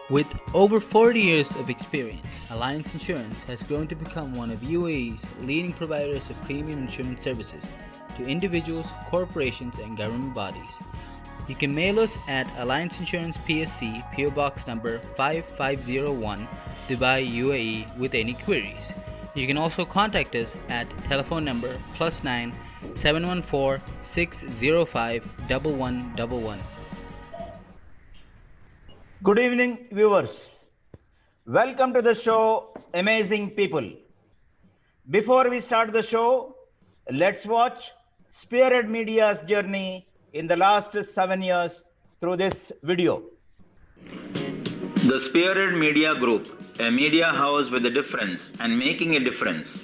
With over 40 years of experience, Alliance Insurance has grown to become one of UAE's leading providers of premium insurance services to individuals, corporations, and government bodies. You can mail us at Alliance Insurance PSC, PO Box number 5501, Dubai, UAE with any queries. You can also contact us at telephone number +9 714 605 1111. Good evening, viewers. Welcome to the show, Amazing People. Before we start the show, let's watch Spearhead Media's journey in the last 7 years through this video. The Spearhead Media Group, a media house with a difference and making a difference.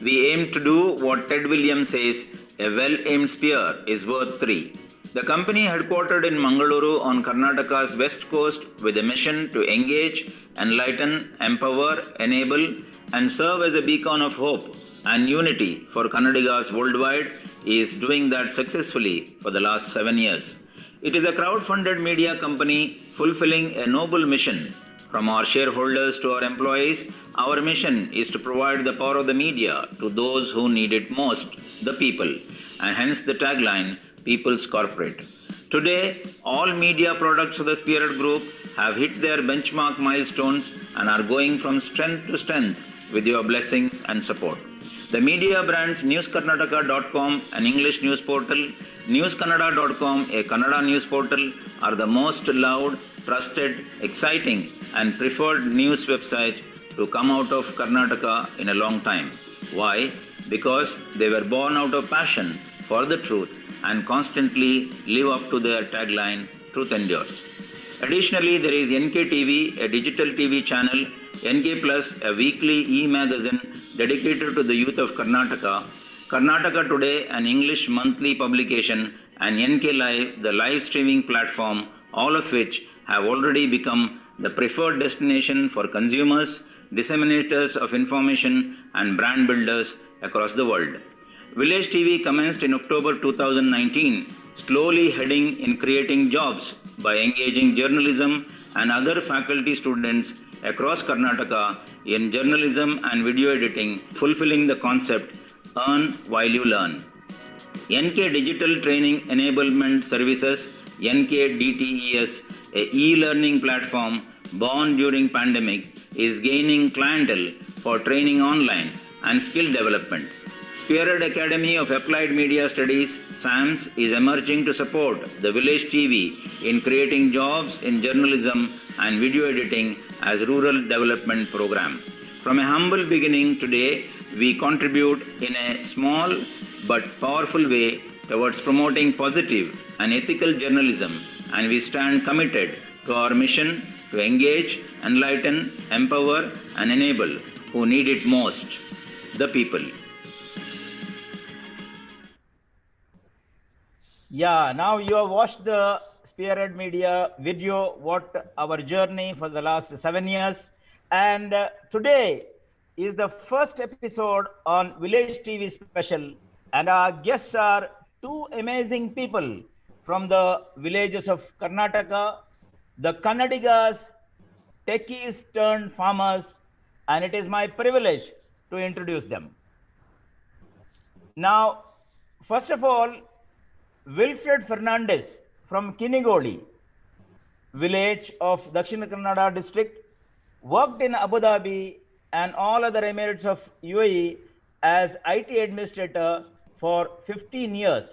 We aim to do what Ted Williams says, a well-aimed spear is worth 3. The company headquartered in Mangaluru on Karnataka's west coast with a mission to engage, enlighten, empower, enable and serve as a beacon of hope and unity for Kannadigas worldwide is doing that successfully for the last 7 years. It is a crowd-funded media company fulfilling a noble mission. From our shareholders to our employees, our mission is to provide the power of the media to those who need it most, the people, and hence the tagline, People's Corporate. Today, all media products of the Spearhead Group have hit their benchmark milestones and are going from strength to strength with your blessings and support. The media brands newskarnataka.com, an English news portal, newskannada.com, a Kannada news portal, are the most loved, trusted, exciting and preferred news websites to come out of Karnataka in a long time. Why? Because they were born out of passion for the truth and constantly live up to their tagline, Truth Endures. Additionally, there is NK-TV, a digital TV channel, NK Plus, a weekly e-magazine dedicated to the youth of Karnataka, Karnataka Today, an English monthly publication, and NK Live, the live streaming platform, all of which have already become the preferred destination for consumers, disseminators of information, and brand builders across the world. Village TV commenced in October 2019, slowly heading in creating jobs by engaging journalism and other faculty students across Karnataka in journalism and video editing, fulfilling the concept, earn while you learn. NK Digital Training Enablement Services, NKDTES, a e-learning platform born during pandemic, is gaining clientele for training online and skill development. Spearhead Academy of Applied Media Studies, SAMS, is emerging to support the Village TV in creating jobs in journalism and video editing as rural development program. From a humble beginning today, we contribute in a small but powerful way towards promoting positive and ethical journalism, and we stand committed to our mission to engage, enlighten, empower and enable who need it most, the people. Yeah, now you have watched the Spearhead Media video, what our journey for the last 7 years. And today is the first episode on Village TV special. And our guests are two amazing people from the villages of Karnataka, the Kannadigas, techies turned farmers. And it is my privilege to introduce them. Now, first of all, Wilfred Fernandes from Kinigodi, village of Dakshina Kannada district, worked in Abu Dhabi and all other Emirates of UAE as IT administrator for 15 years,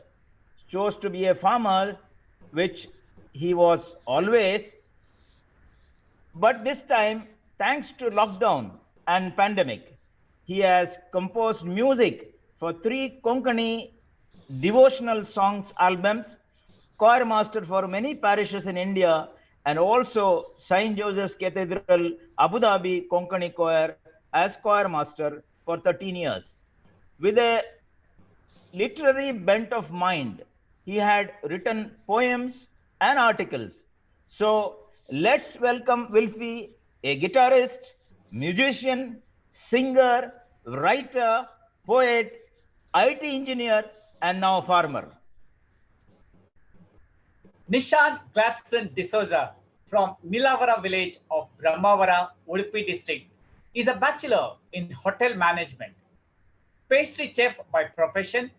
chose to be a farmer, which he was always, but this time, thanks to lockdown and pandemic, he has composed music for 3 Konkani devotional songs albums, choir master for many parishes in India, and also St. Joseph's Cathedral, Abu Dhabi Konkani choir as choir master for 13 years. With a literary bent of mind, he had written poems and articles. So let's welcome Wilfie, a guitarist, musician, singer, writer, poet, IT engineer, and now farmer. Nishan, Gladson, Dsouza. from Nilavara village of Brahmavara, Udupi district, is a bachelor in hotel management, pastry chef by profession,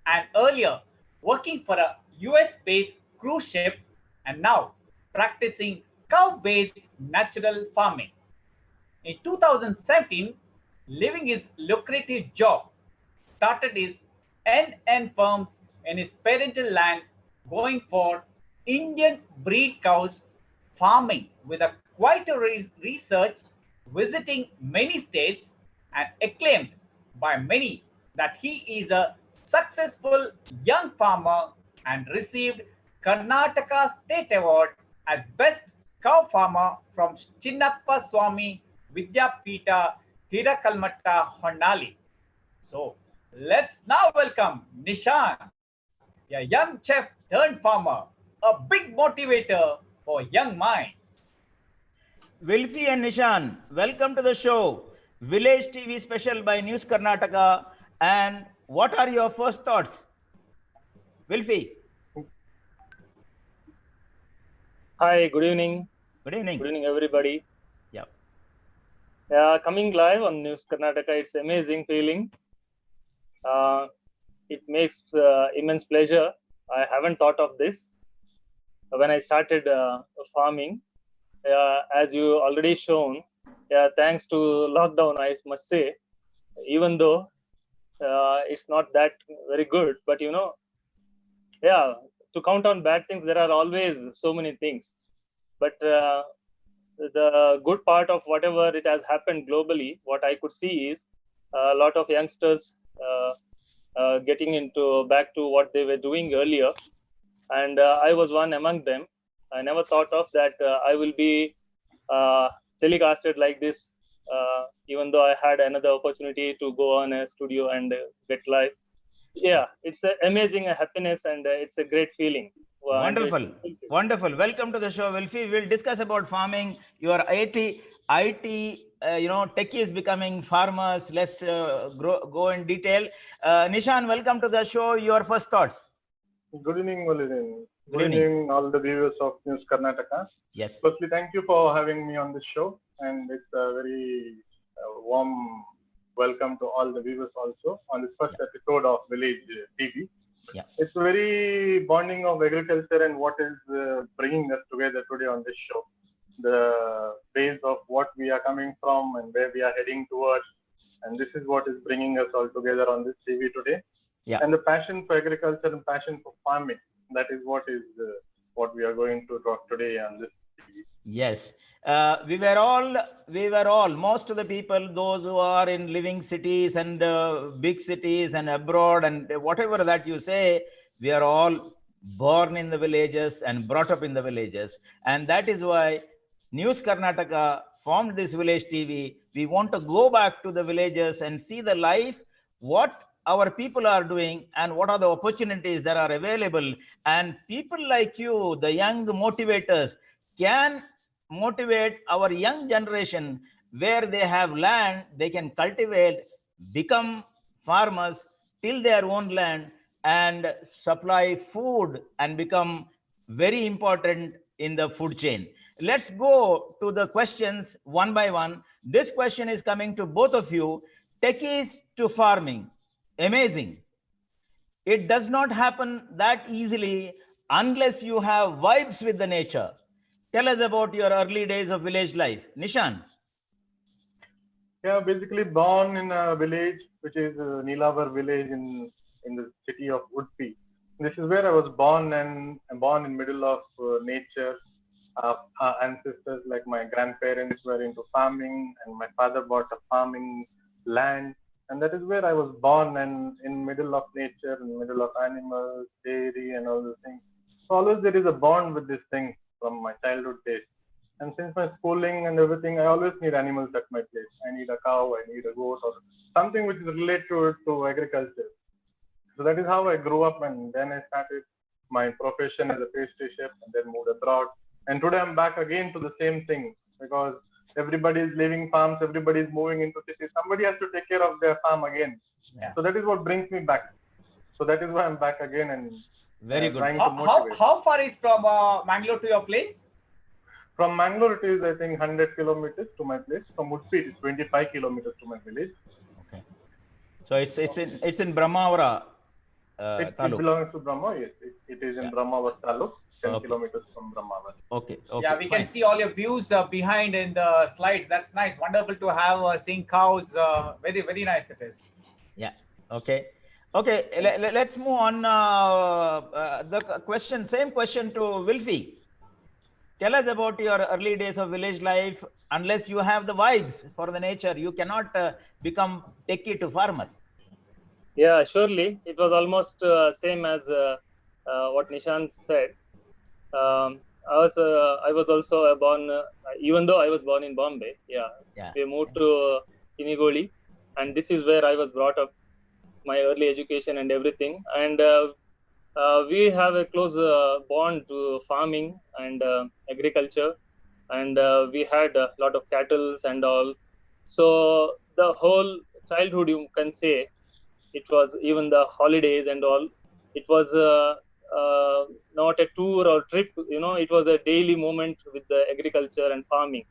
and earlier working for a US-based cruise ship, and now practicing cow-based natural farming. In 2017, leaving his lucrative job, started his N firms in his parental land, going for Indian breed cows farming with a quite a research, visiting many states, and acclaimed by many that he is a successful young farmer and received Karnataka State Award as Best Cow Farmer from Chinnappa Swami Vidyapita Hirakalmatta Honnali. So let's now welcome Nishan, a young chef turned farmer, a big motivator for young minds. Wilfie and Nishan, welcome to the show. Village TV special by News Karnataka. And what are your first thoughts? Wilfie. Hi, good evening. Good evening. Good evening, everybody. Yeah. Coming live on News Karnataka, it's amazing feeling. It makes immense pleasure. I haven't thought of this when I started farming. As you already shown, thanks to lockdown, I must say, even though it's not that very good, but to count on bad things, there are always so many things. But the good part of whatever it has happened globally, what I could see is a lot of youngsters getting into back to what they were doing earlier, and I was one among them. I never thought of that I will be telecasted like this, even though I had another opportunity to go on a studio and get live. Yeah, it's an amazing happiness, and it's a great feeling. Wonderful. Wonderful. Welcome to the show, Wilfie. We'll discuss about farming. Your IT, techies becoming farmers. Let's go in detail. Nishan, welcome to the show. Your first thoughts. Good evening, Valerian. Good evening, all the viewers of News Karnataka. Yes. Firstly, thank you for having me on this show, and it's a very warm welcome to all the viewers also on this first episode of Village TV. Yeah. It's very bonding of agriculture and what is bringing us together today on this show. The base of what we are coming from and where we are heading towards, and this is what is bringing us all together on this TV today. Yeah. And the passion for agriculture and passion for farming, that is what what we are going to talk today on this TV. Yes. We were all, most of the people, those who are in living cities and big cities and abroad and whatever that you say, we are all born in the villages and brought up in the villages. And that is why News Karnataka formed this village TV. We want to go back to the villages and see the life, what our people are doing and what are the opportunities that are available. And people like you, the young motivators, can motivate our young generation where they have land, they can cultivate, become farmers, till their own land and supply food and become very important in the food chain. Let's go to the questions one by one. This question is coming to both of you. Techies to farming. Amazing. It does not happen that easily unless you have vibes with the nature. Tell us about your early days of village life. Nishan. Yeah, basically born in a village, which is Nilavar village in the city of Udupi. This is where I was born, and born in middle of nature. Our ancestors, like my grandparents, were into farming, and my father bought a farming land. And that is where I was born, and in middle of nature, in middle of animals, dairy and all those things. So always there is a bond with this thing from my childhood days. And since my schooling and everything, I always need animals at my place. I need a cow, I need a goat, or something which is related to agriculture. So that is how I grew up, and then I started my profession as a pastry chef and then moved abroad. And today I'm back again to the same thing, because everybody is leaving farms, everybody is moving into cities. Somebody has to take care of their farm again. Yeah. So that is what brings me back. So that is why I'm back again and very good. How far is from Mangalore to your place? From Mangalore, it is, I think, 100 kilometers to my place. From Udpi, it is 25 kilometers to my village. Okay. So it's in Brahmavara It taluk. belongs to Brahma. Yes, it is in Brahmavara taluk, 10 Okay. kilometers from Brahmavara. Okay. Yeah, we can fine. see all your views behind in the slides. That's nice. Wonderful to have seeing cows. Very, very nice it is. Yeah. Okay. Okay. Let's move on. The question, same question to Wilfie. Tell us about your early days of village life. Unless you have the vibes for the nature, you cannot become techie to farmer. Yeah, surely it was almost same as what Nishan said. I was also born, even though I was born in Bombay. Yeah, we moved to Kinigoli, and this is where I was brought up, my early education and everything. And we have a close bond to farming and agriculture, and we had a lot of cattle and all. So the whole childhood, you can say, it was even the holidays and all. It was not a tour or trip, it was a daily moment with the agriculture and farming.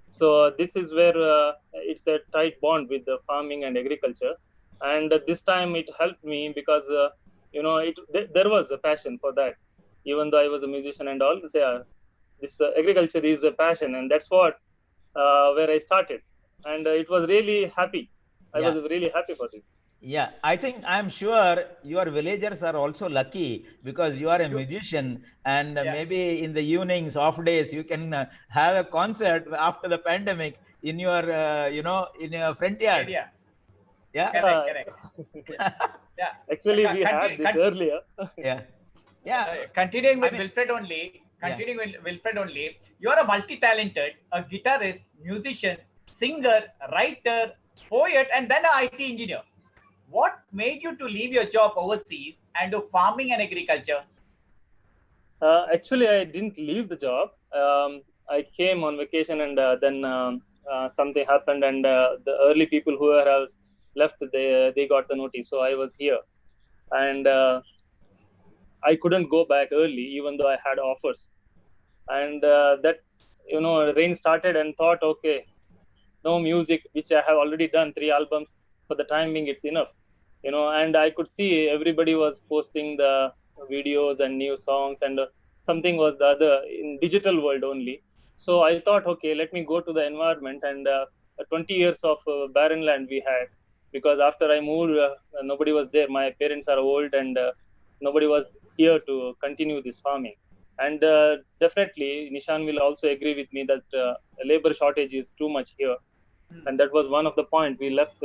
So this is where it's a tight bond with the farming and agriculture. And this time it helped me because, there was a passion for that. Even though I was a musician and all, this agriculture is a passion, and that's what where I started. And it was really happy. I was really happy for this. Yeah, I think I'm sure your villagers are also lucky because you are a musician, and maybe in the evenings, off days, you can have a concert after the pandemic in your, in your front yard. Yeah. Yeah. Correct. Yeah. Actually, we had this earlier. Yeah. Continuing with Wilfred only. You are a multi-talented, a guitarist, musician, singer, writer, poet, and then an IT engineer. What made you to leave your job overseas and do farming and agriculture? Actually, I didn't leave the job. I came on vacation, and then something happened, and the early people who were left, they got the notice. So I was here, and I couldn't go back early, even though I had offers. And that, rain started, and thought, okay, no music, which I have already done 3 albums. For the time being, it's enough, and I could see everybody was posting the videos and new songs, and something was the other in digital world only. So I thought, okay, let me go to the environment. And 20 years of barren land we had, because after I moved, nobody was there. My parents are old, and nobody was here to continue this farming. And definitely, Nishan will also agree with me that labor shortage is too much here. And that was one of the points we left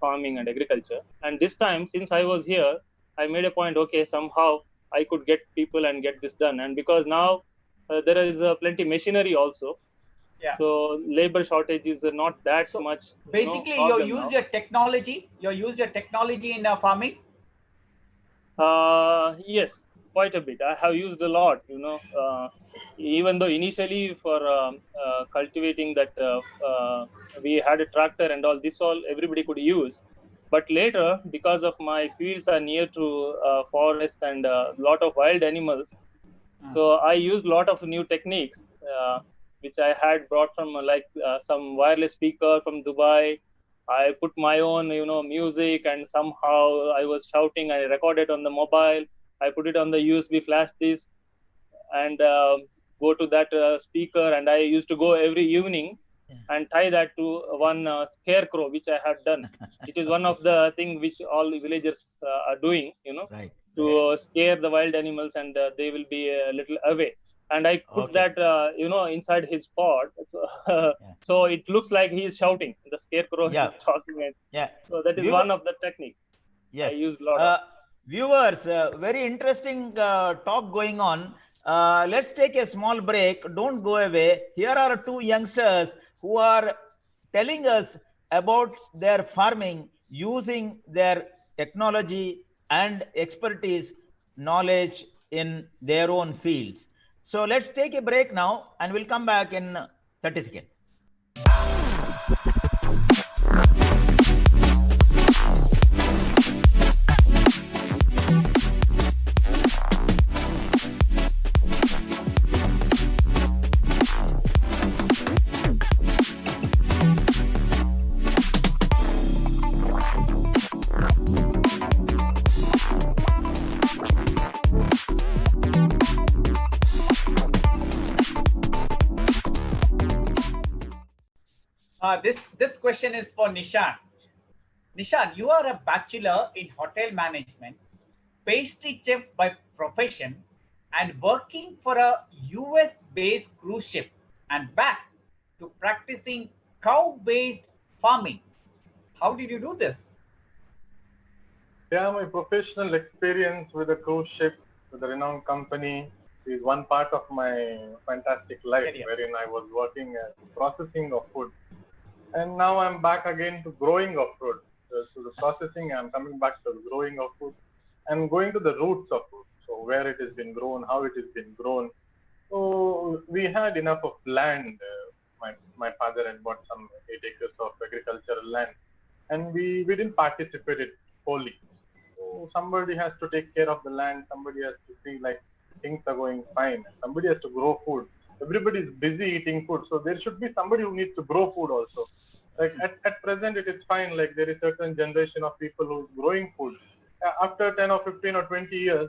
farming and agriculture. And this time, since I was here, I made a point, okay, somehow I could get people and get this done. And because now there is plenty machinery also. Yeah. So labor shortage is not that much. Basically, you used your technology. You used your technology in farming. Yes, quite a bit. I have used a lot. Even though initially for cultivating that we had a tractor and all this, all everybody could use. But later, because of my fields are near to forest and a lot of wild animals, so I used a lot of new techniques, which I had brought from some wireless speaker from Dubai. I put my own, music, and somehow I was shouting. I recorded on the mobile. I put it on the USB flash disk and go to that speaker. And I used to go every evening and tie that to one scarecrow, which I had done. It is one of the things which all villagers are doing, to scare the wild animals, and they will be a little away. And I put that, inside his pot. So it looks like he is shouting. The scarecrow is talking. So that is one of the techniques. Yes. I use a lot of. Viewers, very interesting talk going on. Let's take a small break. Don't go away. Here are 2 youngsters who are telling us about their farming using their technology and expertise, knowledge in their own fields. So let's take a break now, and we'll come back in 30 seconds. This question is for Nishan. Nishan, you are a bachelor in hotel management, pastry chef by profession, and working for a US-based cruise ship, and back to practicing cow-based farming. How did you do this? Yeah, my professional experience with a cruise ship, with a renowned company, is one part of my fantastic life, Career. wherein I was working as processing of food. And now I'm back again to growing of food. To the processing, I'm coming back to the growing of food. I'm going to the roots of food. So where it has been grown, how it has been grown. So we had enough of land. My father had bought some 8 acres of agricultural land, and we didn't participate it wholly. So somebody has to take care of the land. Somebody has to see like things are going fine. Somebody has to grow food. Everybody is busy eating food, so there should be somebody who needs to grow food also. Like at present, it is fine. Like there is certain generation of people who is growing food. After 10 or 15 or 20 years,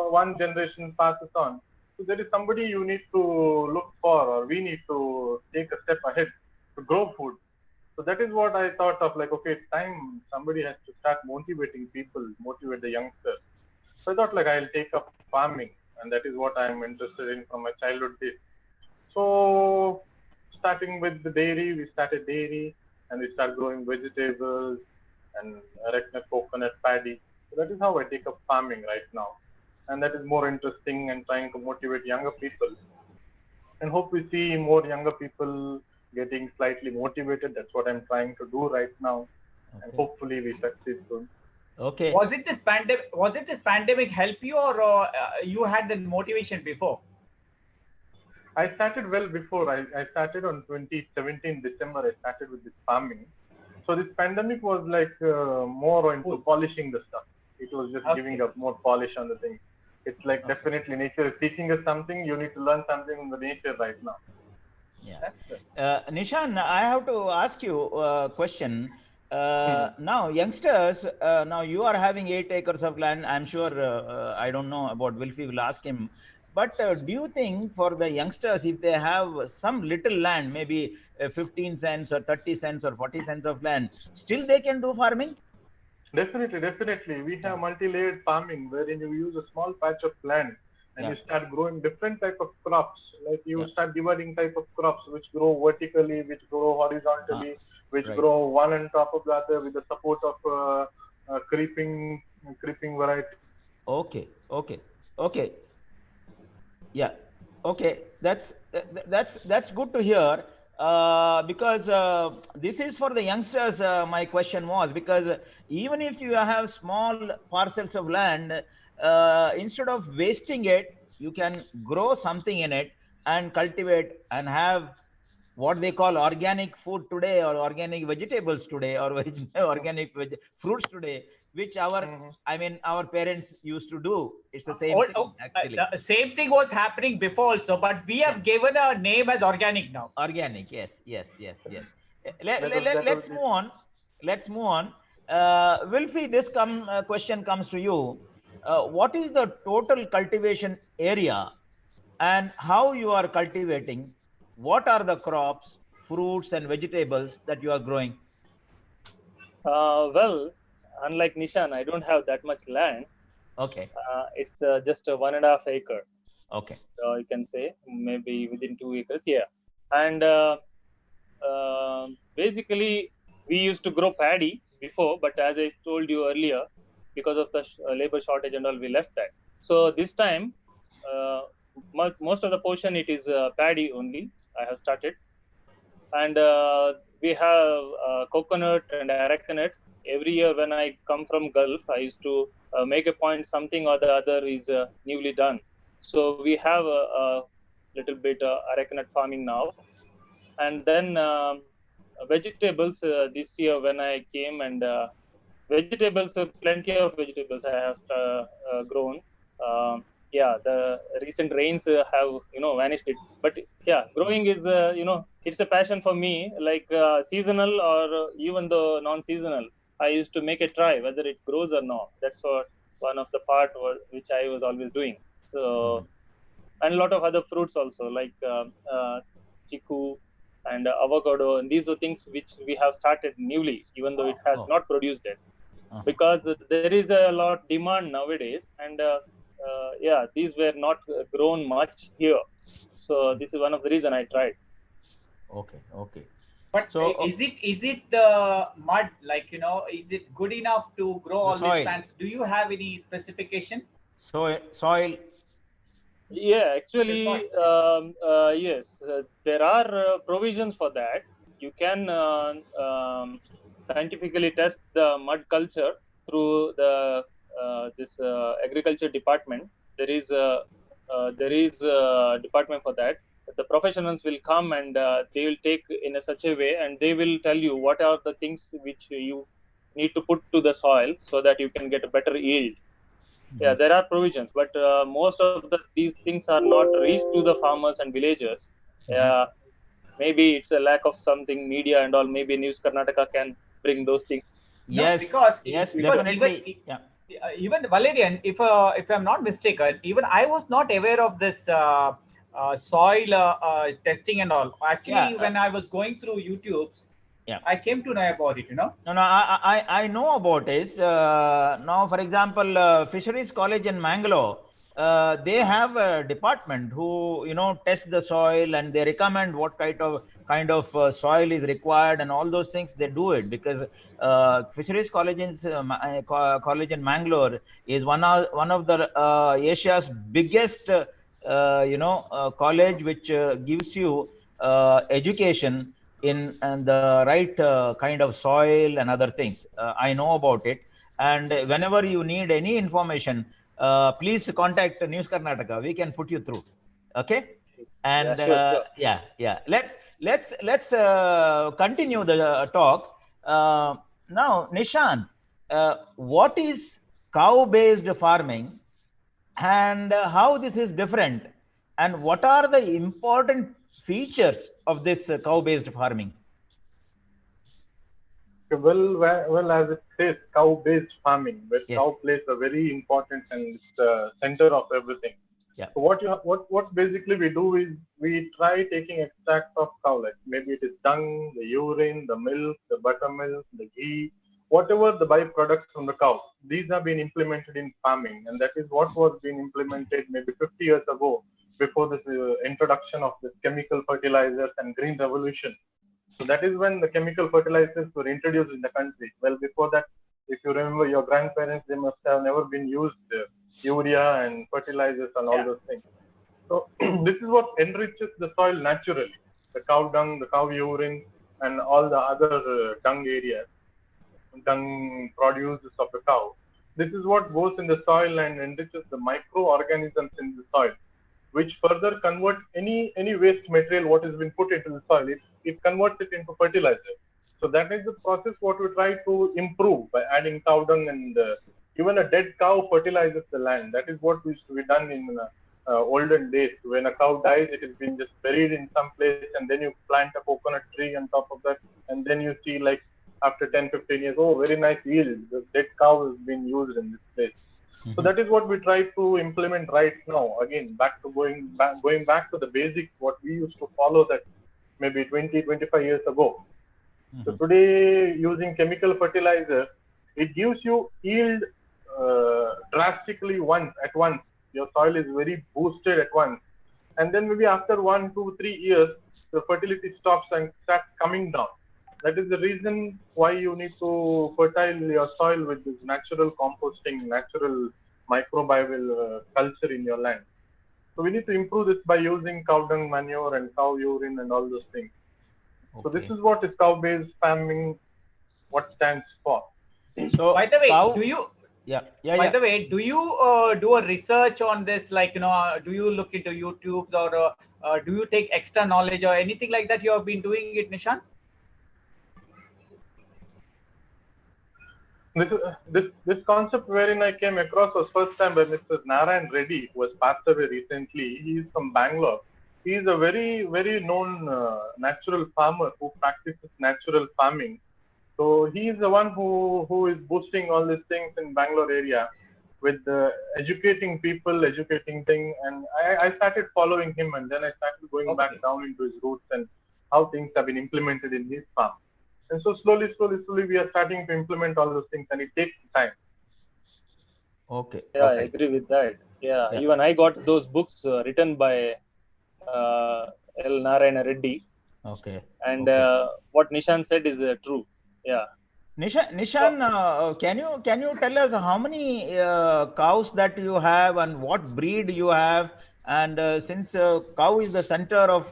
one generation passes on. So there is somebody you need to look for, or we need to take a step ahead to grow food. So that is what I thought of, like, okay, time somebody has to start motivating people, motivate the youngsters. So I thought like I'll take up farming, and that is what I'm interested in from my childhood days. So starting with the dairy, we started dairy, and we start growing vegetables and areca, coconut, paddy. So that is how I take up farming right now. And that is more interesting and trying to motivate younger people. And hope we see more younger people getting slightly motivated. That's what I'm trying to do right now. And hopefully we succeed soon. Okay. Was it this pandemic help you, or you had the motivation before? I started well before. I started on 2017 December. I started with this farming. So this pandemic was like more into polishing the stuff. It was just giving up more polish on the thing. It's like definitely nature is teaching us something. You need to learn something from the nature right now. Yeah. That's good. Nishan, I have to ask you a question. Now, youngsters, now you are having 8 acres of land. I'm sure, I don't know about Wilfie, will ask him. But do you think for the youngsters, if they have some little land, maybe 15 cents or 30 cents or 40 cents of land, still they can do farming? Definitely. We have multi-layered farming wherein you use a small patch of land and you start growing different type of crops. Like you start dividing type of crops which grow vertically, which grow horizontally, which grow one on top of the other with the support of creeping variety. Okay. Yeah. Okay. That's good to hear. Because this is for the youngsters. My question was, because even if you have small parcels of land, instead of wasting it, you can grow something in it and cultivate and have what they call organic food today, or organic vegetables today, or organic fruits today, which our parents used to do. It's the same thing, actually. The same thing was happening before also, but we have given a name as organic now. Organic, yes. Let's move on. Wilfie, this question comes to you. What is the total cultivation area, and how you are cultivating? What are the crops, fruits, and vegetables that you are growing? Well, unlike Nishan, I don't have that much land. Okay. It's just 1.5 acre. Okay. You can say maybe within 2 acres. Yeah. And basically, we used to grow paddy before, but as I told you earlier, because of the labor shortage and all, we left that. So this time, most of the portion it is paddy only. I have started, and we have coconut and areca nut. Every year when I come from Gulf, I used to make a point something or the other is newly done. So we have a little bit areca nut farming now, and then vegetables this year when I came, and vegetables, plenty of vegetables I have grown. Yeah, the recent rains have vanished it, but yeah, growing is it's a passion for me. Like seasonal or even though non-seasonal, I used to make a try whether it grows or not. That's for one of the part which I was always doing. So and a lot of other fruits also, like chiku, and avocado, and these are things which we have started newly, even though it has not produced it, because there is a lot demand nowadays, and yeah, these were not grown much here. So this is one of the reason I tried. Okay, okay. But So is it the mud, like, is it good enough to grow all soil. these plants? Do you have any specification? soil. Yeah, actually, soil, yes, there are provisions for that. You can scientifically test the mud culture through the this agriculture department. There is a department for that. The professionals will come, and they will take in a such a way, and they will tell you what are the things which you need to put to the soil so that you can get a better yield. Yeah, there are provisions, but most of these things are not reached to the farmers and villagers. uh, Maybe it's a lack of something, media and all. Maybe News Karnataka can bring those things. No, Yes, because yes, because definitely. Yeah. even Valerian, if I'm not mistaken, even I was not aware of this soil testing and all. Actually, Yeah, when I was going through YouTube, yeah. I came to know about it. No, I know about it. Now, for example, Fisheries College in Mangalore, they have a department who test the soil, and they recommend what kind of soil is required, and all those things. They do it because Fisheries College in Mangalore is one of the Asia's biggest college, which gives you education in and the right kind of soil and other things. I know about it, and whenever you need any information, please contact News Karnataka. We can put you through. Okay, Yeah, and sure, sure. yeah. Let's continue the talk now. Nishan, what is cow-based farming, and how this is different, and what are the important features of this cow-based farming? Well, as it says, cow-based farming, where Yes. cow plays a very important and it's the center of everything. Yeah. So what basically we do is we try taking extract of cow, like maybe it is dung, the urine, the milk, the buttermilk, the ghee, whatever the byproducts from the cow. These have been implemented in farming, and that is what was being implemented maybe 50 years ago, before this introduction of the chemical fertilizers and green revolution. So that is when the chemical fertilizers were introduced in the country. Well, before that, if you remember your grandparents, they must have never been used urea and fertilizers and all those things. So this is what enriches the soil naturally. The cow dung, the cow urine, and all the other dung areas, dung produces of the cow. This is what goes in the soil and enriches the microorganisms in the soil, which further convert any waste material what has been put into the soil. It converts it into fertilizer. So that is the process what we try to improve by adding cow dung, and even a dead cow fertilizes the land. That is what used to be done in olden days. When a cow dies, it has been just buried in some place, and then you plant a coconut tree on top of that, and then you see, like, after 10-15 years, oh, very nice yield. The dead cow has been used in this place. So that is what we try to implement right now. Again, going back to the basics, what we used to follow that maybe 20-25 years ago. So today, using chemical fertilizer, it gives you yield drastically at once. Your soil is very boosted at once, and then maybe after 1, 2, 3 years, the fertility stops and starts coming down. That is the reason why you need to fertile your soil with this natural composting, natural microbial culture in your land. So we need to improve this by using cow dung manure and cow urine and all those things. Okay. So this is what is cow-based farming, what stands for. So, by the way, by the way, do you do a research on this? Like, do you look into YouTube, or do you take extra knowledge or anything like that? You have been doing it, Nishan? This concept wherein I came across was first time by Mr. Narayan Reddy, who was passed away recently. He is from Bangalore. He is a very, very known natural farmer who practices natural farming. So he is the one who is boosting all these things in Bangalore area with educating people, educating things. And I started following him, and then I started going back down into his roots and how things have been implemented in these farms. And so slowly, we are starting to implement all those things, and it takes time. Okay. Yeah, I Perfect. agree with that. Yeah, Yeah. even I got those books written by uh, L. Narayana Reddy, Okay. and Okay. what Nishan said is true. Yeah. Nishan, can you tell us how many cows that you have and what breed you have? And since cow is the center of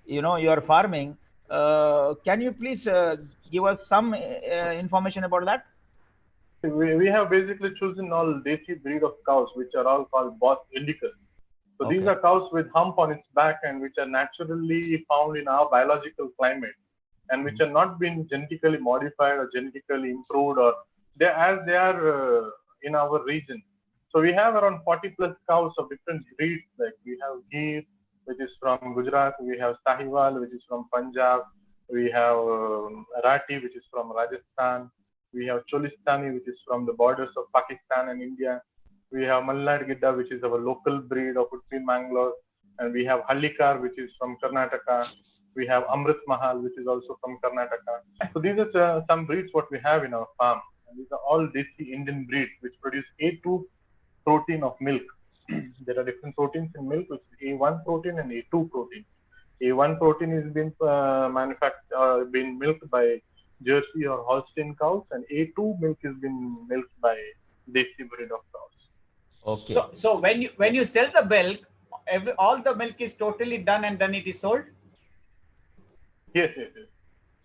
your farming, can you please give us some information about that? We have basically chosen all Desi breed of cows, which are all called Bos Indicus. So these Okay. are cows with hump on its back and which are naturally found in our biological climate and which are not been genetically modified or genetically improved, or as they are in our region. So we have around 40 plus cows of different breeds. Like we have Gir, which is from Gujarat. We have Sahiwal, which is from Punjab. We have Rati, which is from Rajasthan. We have Cholistani, which is from the borders of Pakistan and India. We have Malnad Gidda, which is our local breed of Udupi Mangalore. And we have Hallikar, which is from Karnataka. We have Amrit Mahal, which is also from Karnataka. So these are some breeds what we have in our farm. And these are all Desi Indian breeds which produce A2 protein of milk. There are different proteins in milk, which is A1 protein and A2 protein. A1 protein is been manufactured, been milked by Jersey or Holstein cows, and A2 milk is been milked by Desi breed of cows. Okay. So when you sell the milk, all the milk is totally done and then it is sold. Yes.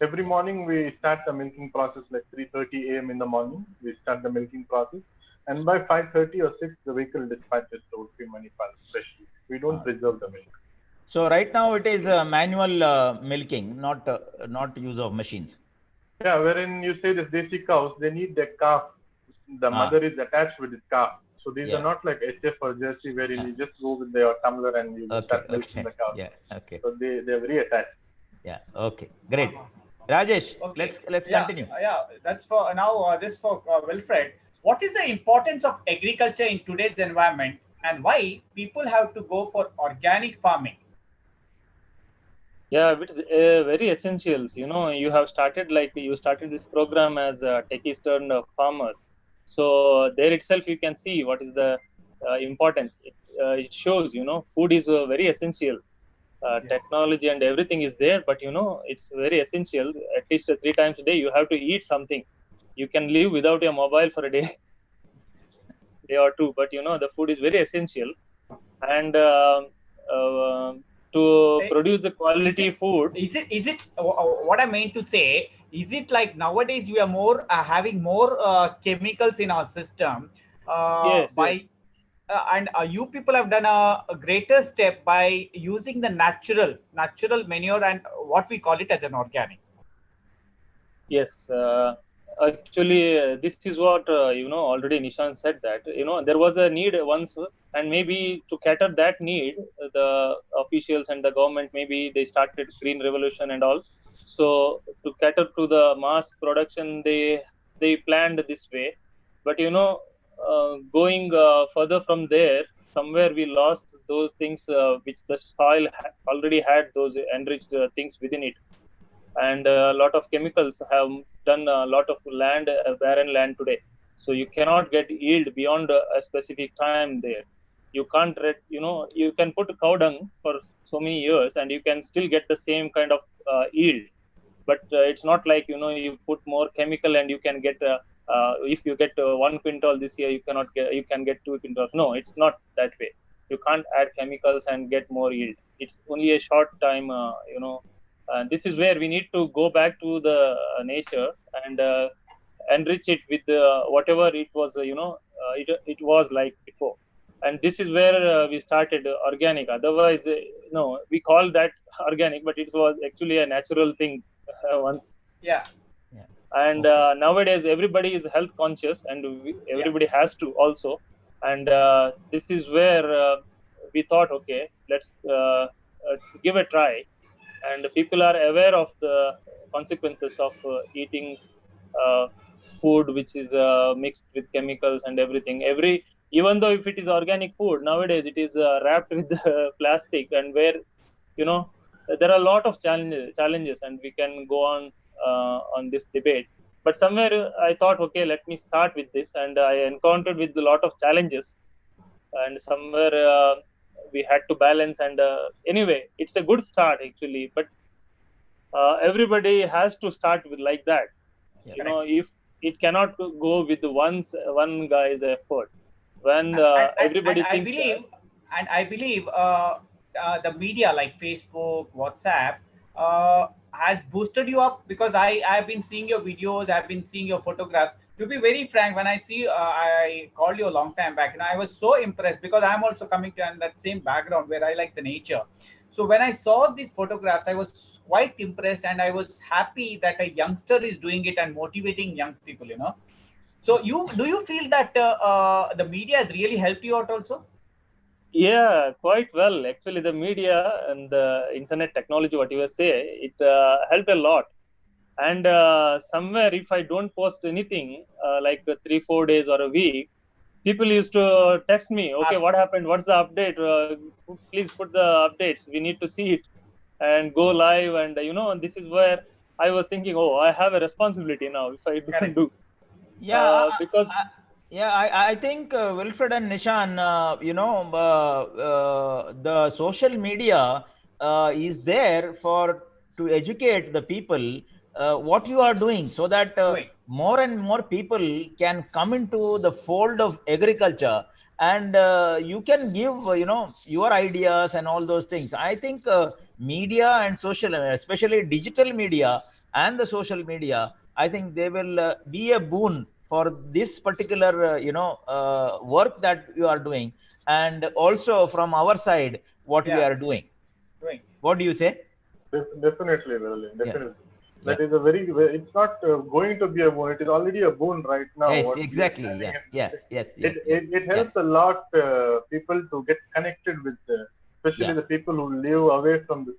Every morning we start the milking process like 3:30 a.m. in the morning. We start the milking process, and by 5:30 or 6, the vehicle dispatches to Udupi Manipal freshly. We don't preserve the milk. So right now it is manual milking, not use of machines. Yeah, wherein you say the Desi cows, they need their calf. The mother is attached with the calf. So these are not like HF or Jersey wherein you just go with your tumbler and you start milking the cow. Yeah. Okay. So they're very attached. Yeah. Okay. Great. Rajesh, Okay. let's continue. Yeah, that's for now. This for Wilfred. What is the importance of agriculture in today's environment, and why people have to go for organic farming? Yeah, it is very essentials. You have started this program as Techies turned farmers. So there itself you can see what is the importance. It shows, food is very essential. Technology and everything is there, but it's very essential. At least 3 times a day you have to eat something. You can live without your mobile for a day, day or two, but the food is very essential. And to produce the quality food. Is it what I mean to say? Is it like nowadays we are more having more chemicals in our system? Yes. And you people have done a greater step by using the natural manure and what we call it as an organic. Yes, actually, this is what already Nishan said that there was a need once, and maybe to cater that need, the officials and the government maybe they started green revolution and all. So to cater to the mass production, they planned this way. But going further from there, somewhere we lost those things which the soil already had those enriched things within it. And a lot of chemicals have done a lot of land, barren land today. So you cannot get yield beyond a specific time there. You can't, you can put cow dung for so many years and you can still get the same kind of yield. But it's not like, you put more chemical and you can get, if you get 1 quintal this year, you can get 2 quintals. No, it's not that way. You can't add chemicals and get more yield. It's only a short time, and this is where we need to go back to the nature and enrich it with whatever it was, it was like before. And this is where we started organic. Otherwise, we call that organic, but it was actually a natural thing once. Yeah. And nowadays, everybody is health conscious, and everybody has to also. And this is where we thought, okay, let's give a try. And people are aware of the consequences of eating food which is mixed with chemicals and everything. Even though if it is organic food, nowadays it is wrapped with plastic, and where there are a lot of challenges, and we can go on this debate. But somewhere I thought, okay, let me start with this, and I encountered with a lot of challenges, and somewhere we had to balance. And anyway, it's a good start actually, but everybody has to start with like that. If it cannot go with one guy's effort, when everybody and thinks that. I believe the media like Facebook, WhatsApp has boosted you up, because I've been seeing your videos, I've been seeing your photographs. To be very frank, when I see I called you a long time back, and I was so impressed, because I'm also coming to that same background where I like the nature. So when I saw these photographs, I was quite impressed, and I was happy that a youngster is doing it and motivating young people. So do you feel that the media has really helped you out also? Yeah, quite well. Actually, the media and the internet technology, what you say, it helped a lot. And somewhere, if I don't post anything, like 3-4 days or a week, people used to text me, okay, what happened? What's the update? Please put the updates. We need to see it and go live. And this is where I was thinking, oh, I have a responsibility now if I don't Correct. do. Because I think Wilfred and Nishan, the social media is there for to educate the people what you are doing, so that more and more people can come into the fold of agriculture, and you can give your ideas and all those things. I think media and social, especially digital media and the social media, I think they will be a boon for this particular work that you are doing, and also from our side what we Yeah. are doing. What do you say? Definitely, Valerian, Yeah. definitely. That is a it's not going to be a boon, it is already a boon right now. Yes, What we are exactly. standing Yes. it helps a lot people to get connected with, especially the people who live away from the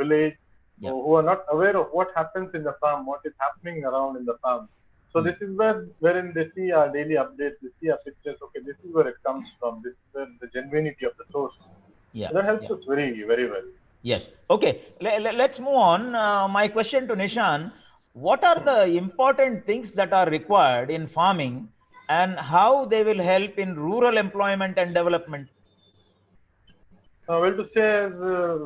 village, who are not aware of what happens in the farm, what is happening around in the farm. So this is wherein they see our daily updates, they see our pictures. Okay, this is where it comes from. This is where the genuinity of the source. Yeah. That helps us very, very well. Yes. Okay. Let's move on. My question to Nishan: what are the important things that are required in farming, and how they will help in rural employment and development? Well, to say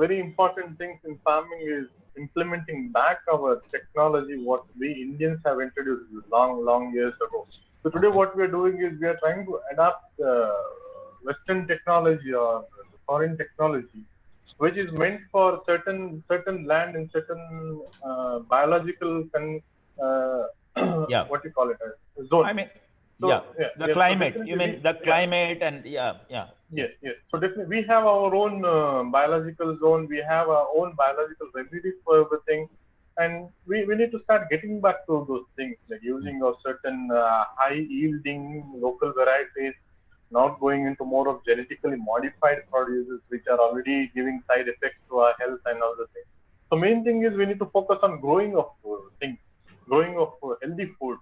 very important things in farming is implementing back our technology, what we Indians have introduced long, long years ago. So today what we are doing is we are trying to adapt Western technology or foreign technology, which is meant for certain land and certain biological what do you call it as zone. I mean, So, the so climate. You definitely mean the climate and Yes. So definitely we have our own biological zone. We have our own biological remedies for everything. And we need to start getting back to those things, like using of certain high yielding local varieties, not going into more of genetically modified produces, which are already giving side effects to our health and other things. So main thing is we need to focus on growing of things, growing of healthy food.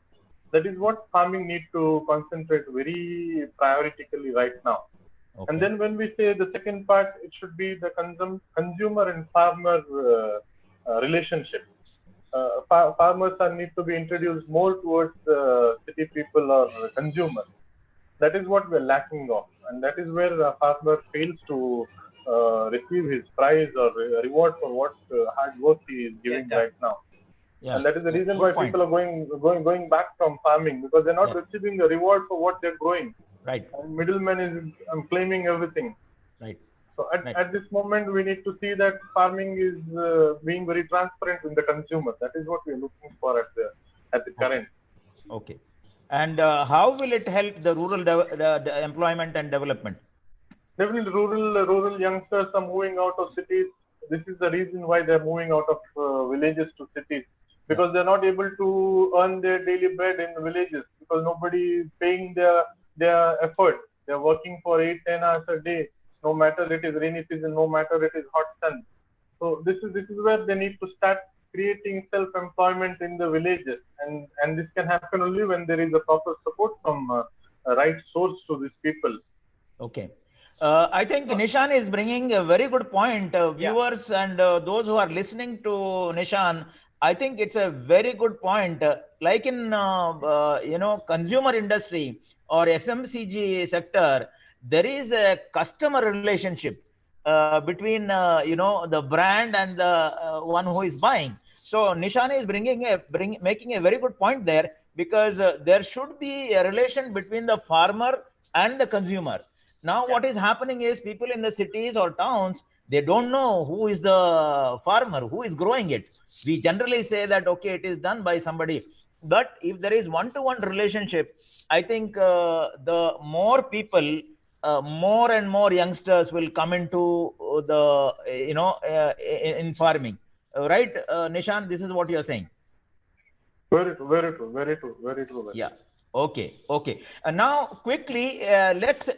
That is what farming needs to concentrate very prioritically right now. Okay. And then when we say the second part, it should be the consumer and farmer relationship. Farmers need to be introduced more towards city people or consumers. That is what we are lacking of, and that is where the farmer fails to receive his prize or reward for what hard work he is giving right now. Yeah. And that is the reason Good why point. people are going back from farming, because they're not receiving a reward for what they're growing. Right. And middleman is claiming everything. Right. So at this moment, we need to see that farming is being very transparent in the consumer. That is what we are looking for at the current. Okay. And how will it help the rural the employment and development? Definitely, rural youngsters are moving out of cities. This is the reason why they're moving out of villages to cities, because they're not able to earn their daily bread in the villages, because nobody is paying their effort. They're working for 8-10 hours a day, no matter it is rainy season, no matter it is hot sun. So this is where they need to start creating self-employment in the villages, and this can happen only when there is a proper support from a right source to these people. Okay. I think Nishan is bringing a very good point. Viewers and those who are listening to Nishan, I think it's a very good point. Like in consumer industry or FMCG sector, there is a customer relationship between the brand and the one who is buying. So Nishan is making a very good point there, because there should be a relation between the farmer and the consumer. Now what is happening is, people in the cities or towns, they don't know who is the farmer, who is growing it. We generally say that okay, it is done by somebody, but if there is one-to-one relationship, I think the more people, more and more youngsters will come into the in farming, right? Nishan, this is what you are saying. Very true, very true, very true, very true. Yeah. Okay. Okay. And now quickly, let's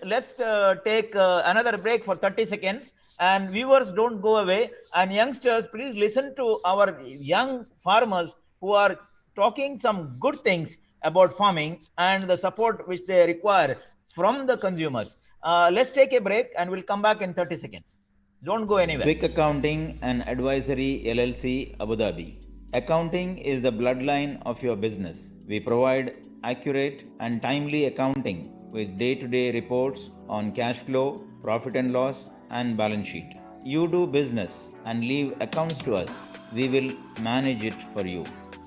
take another break for 30 seconds. And viewers, don't go away. And youngsters, please listen to our young farmers who are talking some good things about farming and the support which they require from the consumers. Let's take a break and we'll come back in 30 seconds. Don't go anywhere. Quick Accounting and Advisory LLC, Abu Dhabi. Accounting is the bloodline of your business. We provide accurate and timely accounting with day-to-day reports on cash flow, profit and loss, and balance sheet. You do business and leave accounts to us. We will manage it for you.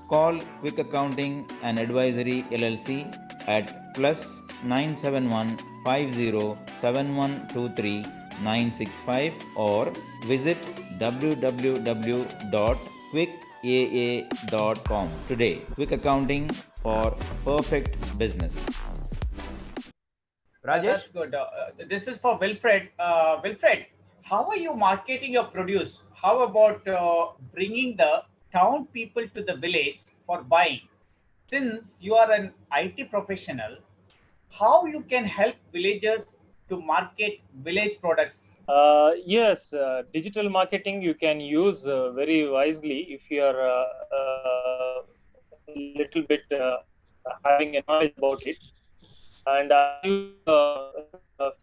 Call Quick Accounting and Advisory LLC at plus 971 507123 965 or visit www.quickaa.com today. Quick Accounting for perfect business. Rajesh? That's good. This is for Wilfred. Wilfred, how are you marketing your produce? How about bringing the town people to the village for buying? Since you are an IT professional, how you can help villagers to market village products? Yes, digital marketing you can use very wisely if you are a little bit having a knowledge about it. And I use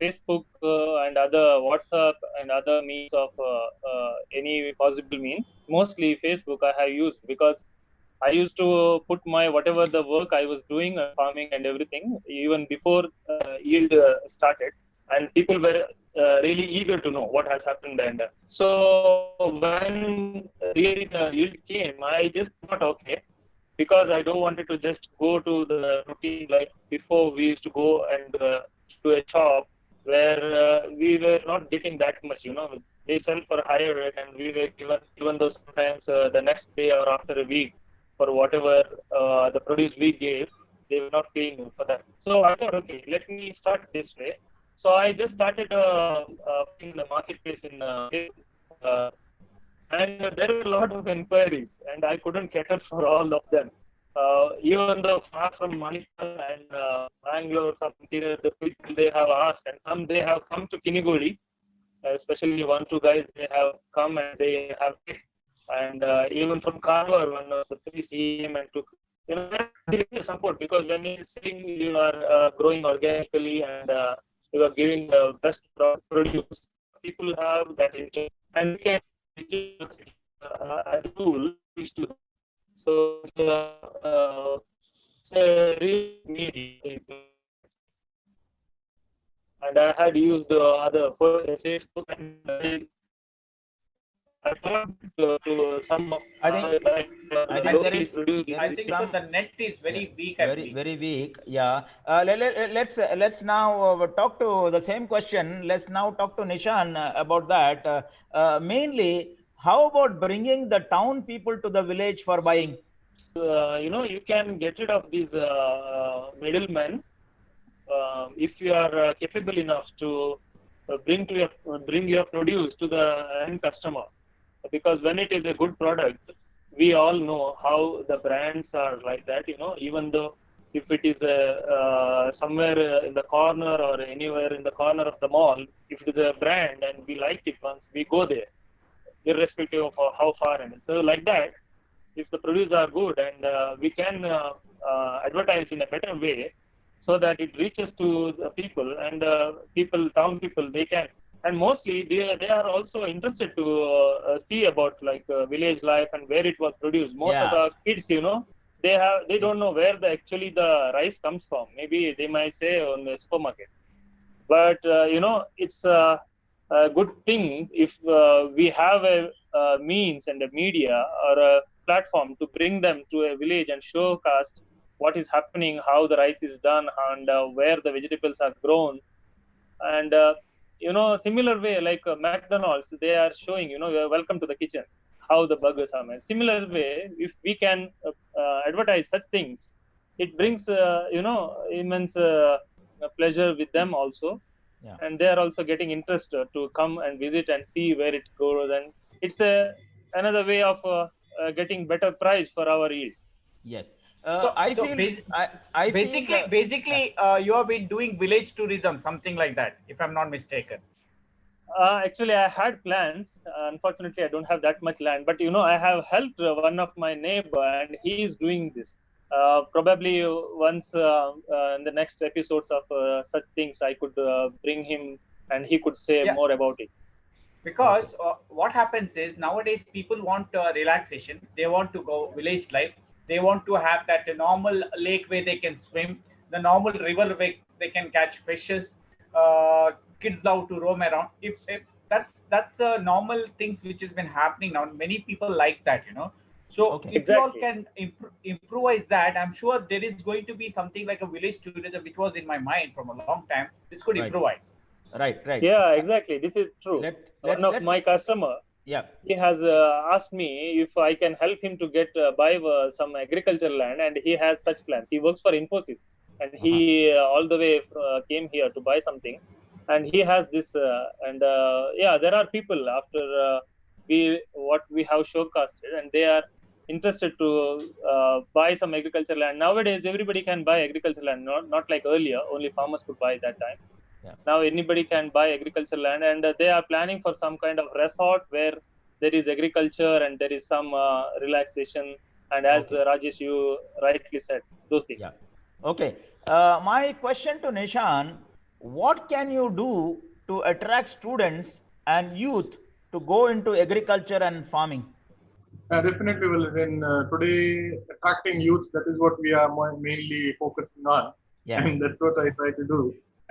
Facebook and other WhatsApp and other means of any possible means. Mostly Facebook I have used, because I used to put my whatever the work I was doing, farming and everything, even before yield started, and people were really eager to know what has happened. And so when really the yield came, I just thought, okay, because I don't wanted to just go to the routine like before. We used to go and to a shop where we were not getting that much, they sell for a higher rate, and we were given, even though sometimes the next day or after a week for whatever the produce we gave, they were not paying for that. So I thought, okay, let me start this way. So I just started in the marketplace in and there were a lot of inquiries, and I couldn't cater for all of them. Even though far from Manipur and Bangalore, some the people they have asked, and some they have come to Kiniguri, especially 1-2 guys they have come and they have, and even from Karwar, one of the police came and took. There is support, because when you're saying you are growing organically and you are giving the best produce, people have that interest, and we can as a tool to. So it's a real need. And I had used other Facebook and I thought to some. I think there is. I think so. The net is very weak. Very weak. Yeah. Let's now talk to the same question. Let's now talk to Nishan about that. Mainly, how about bringing the town people to the village for buying? You can get rid of these middlemen if you are capable enough to bring your produce to the end customer. Because when it is a good product, we all know how the brands are like that. Even though if it is somewhere in the corner or anywhere in the corner of the mall, if it is a brand and we like it once, we go there, irrespective of how far. And so like that, if the produce are good and we can advertise in a better way, so that it reaches to the people, and town people, they can. And mostly they are also interested to see about like village life and where it was produced. Most of Yeah. the kids, they don't know where actually the rice comes from. Maybe they might say on the supermarket, but it's a good thing if we have a means and a media or a platform to bring them to a village and showcast what is happening, how the rice is done, and where the vegetables are grown. And similar way, like McDonald's, they are showing, welcome to the kitchen, how the burgers are made. Similar way, if we can advertise such things, it brings immense pleasure with them also. Yeah. And they are also getting interested to come and visit and see where it grows. And it's another way of getting better price for our yield. Yes. So, I so feel basi- I basically, feel basically, you have been doing village tourism, something like that, if I'm not mistaken. Actually, I had plans. Unfortunately, I don't have that much land. But I have helped one of my neighbor, and he is doing this. Probably once in the next episodes of such things, I could bring him, and he could say Yeah. more about it. Because what happens is nowadays people want relaxation, they want to go village life, they want to have that normal lake where they can swim, the normal river where they can catch fishes. Kids love to roam around. If that's the normal things which has been happening now, many people like that. So okay. if you all Exactly. can improvise that, I'm sure there is going to be something like a village tourism, which was in my mind from a long time. This could Right. improvise. Right. Yeah, exactly. This is true. Let One let's of let's my customer, yeah. he has asked me if I can help him to get buy some agriculture land, and he has such plans. He works for Infosys, and Uh-huh. he all the way came here to buy something, and he has this. And yeah, there are people after what we have showcasted, and they are interested to buy some agriculture land. Nowadays, everybody can buy agriculture land, not like earlier. Only farmers could buy that time. Yeah. Now anybody can buy agriculture land, and they are planning for some kind of resort where there is agriculture and there is some relaxation. And as Okay. Rajesh, you rightly said, those Yeah. things. Okay. My question to Nishan: what can you do to attract students and youth to go into agriculture and farming? Definitely, well, in today, attracting youth, that is what we are mainly focusing on. Yeah. And that's what I try to do.